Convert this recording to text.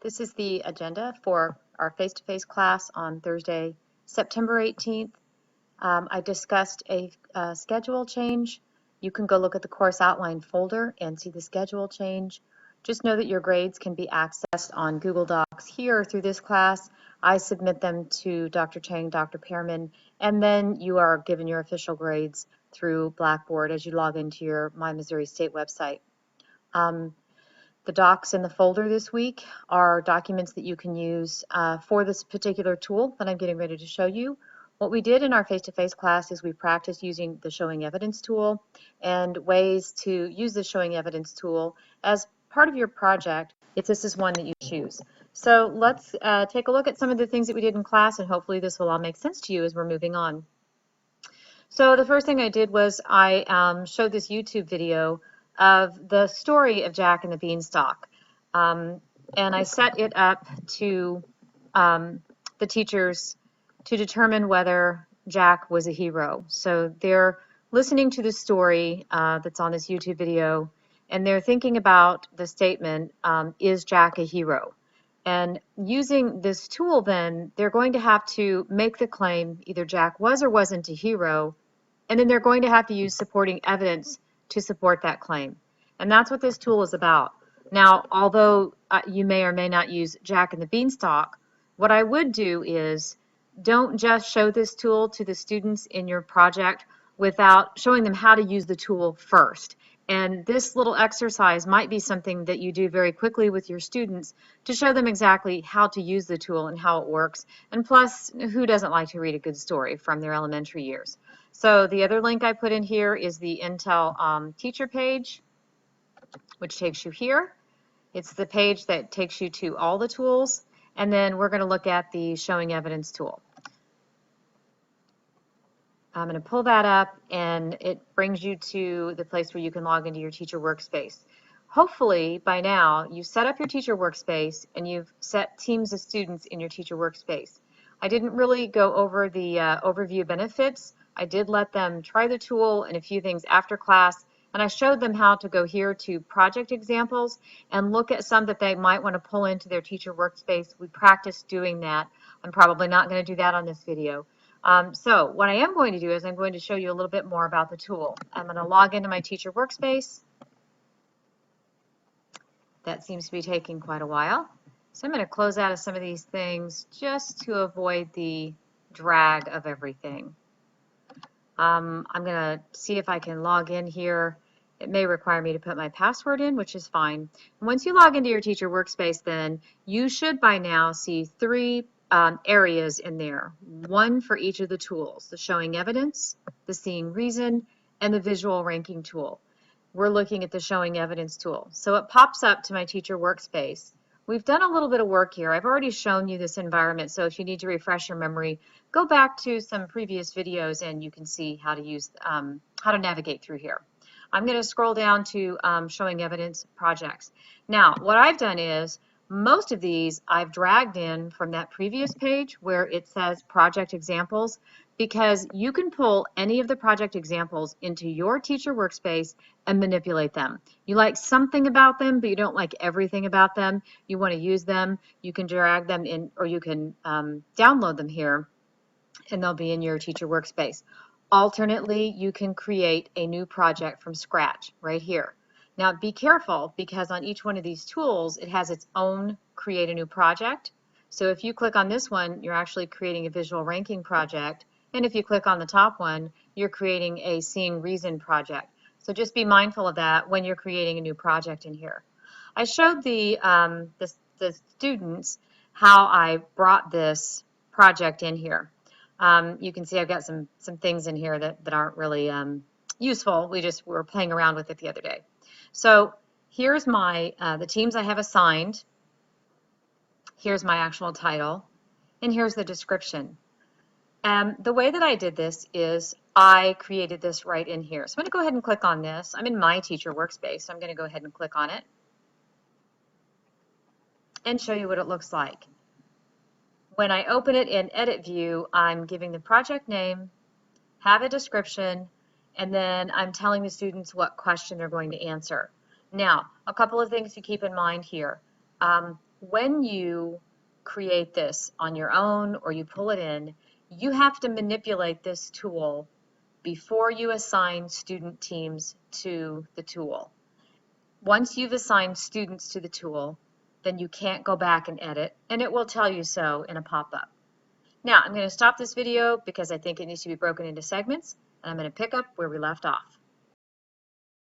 This is the agenda for our face-to-face class on Thursday, September 18th. I discussed a schedule change. You can go look at the course outline folder and see the schedule change. Just know that your grades can be accessed on Google Docs here through this class. I submit them to Dr. Chang, Dr. Pearman, and then you are given your official grades through Blackboard as you log into your My Missouri State website. The docs in the folder this week are documents that you can use for this particular tool that I'm getting ready to show you. What we did in our face-to-face class is we practiced using the showing evidence tool and ways to use the showing evidence tool as part of your project if this is one that you choose. So let's take a look at some of the things that we did in class, and hopefully this will all make sense to you as we're moving on. So the first thing I did was I showed this YouTube video of the story of Jack and the Beanstalk. And I set it up to the teachers to determine whether Jack was a hero. So they're listening to the story that's on this YouTube video, and they're thinking about the statement, is Jack a hero? And using this tool, then, they're going to have to make the claim either Jack was or wasn't a hero, and then they're going to have to use supporting evidence to support that claim. And that's what this tool is about. Now, although you may or may not use Jack and the Beanstalk, what I would do is don't just show this tool to the students in your project without showing them how to use the tool first. And this little exercise might be something that you do very quickly with your students to show them exactly how to use the tool and how it works. And plus, who doesn't like to read a good story from their elementary years? So the other link I put in here is the Intel teacher page, which takes you here. It's the page that takes you to all the tools. And then we're going to look at the showing evidence tool. I'm going to pull that up, and it brings you to the place where you can log into your teacher workspace. Hopefully, by now, you've set up your teacher workspace and you've set teams of students in your teacher workspace. I didn't really go over the overview benefits. I did let them try the tool and a few things after class, and I showed them how to go here to project examples and look at some that they might want to pull into their teacher workspace. We practiced doing that. I'm probably not going to do that on this video. So what I am going to do is I'm going to show you a little bit more about the tool. I'm going to log into my teacher workspace. That seems to be taking quite a while. So I'm going to close out of some of these things just to avoid the drag of everything. I'm going to see if I can log in here. It may require me to put my password in, which is fine. Once you log into your teacher workspace, then you should by now see three areas in there, one for each of the tools: the showing evidence, the seeing reason, and the visual ranking tool. We're looking at the showing evidence tool. So it pops up to my teacher workspace. We've done a little bit of work here. I've already shown you this environment, so if you need to refresh your memory, go back to some previous videos and you can see how to use how to navigate through here. I'm going to scroll down to showing evidence projects. Now, what I've done is most of these I've dragged in from that previous page where it says project examples, because you can pull any of the project examples into your teacher workspace and manipulate them. You like something about them, but you don't like everything about them. You want to use them, you can drag them in, or you can download them here, and they'll be in your teacher workspace. Alternately, you can create a new project from scratch right here. Now be careful, because on each one of these tools it has its own create a new project. So if you click on this one, you're actually creating a visual ranking project, and if you click on the top one, you're creating a seeing reason project. So just be mindful of that when you're creating a new project in here. I showed the students how I brought this project in here. You can see I've got some things in here that aren't really useful. We were playing around with it the other day. So here's my the teams I have assigned. Here's my actual title, and here's the description. The way that I did this is I created this right in here. So I'm going to go ahead and click on this. I'm in my teacher workspace, so I'm going to go ahead and click on it and show you what it looks like. When I open it in edit view, I'm giving the project name, have a description, and then I'm telling the students what question they're going to answer. Now, a couple of things to keep in mind here. when you create this on your own or you pull it in, you have to manipulate this tool before you assign student teams to the tool. Once you've assigned students to the tool, then you can't go back and edit, and it will tell you so in a pop-up. Now, I'm going to stop this video because I think it needs to be broken into segments, and I'm going to pick up where we left off.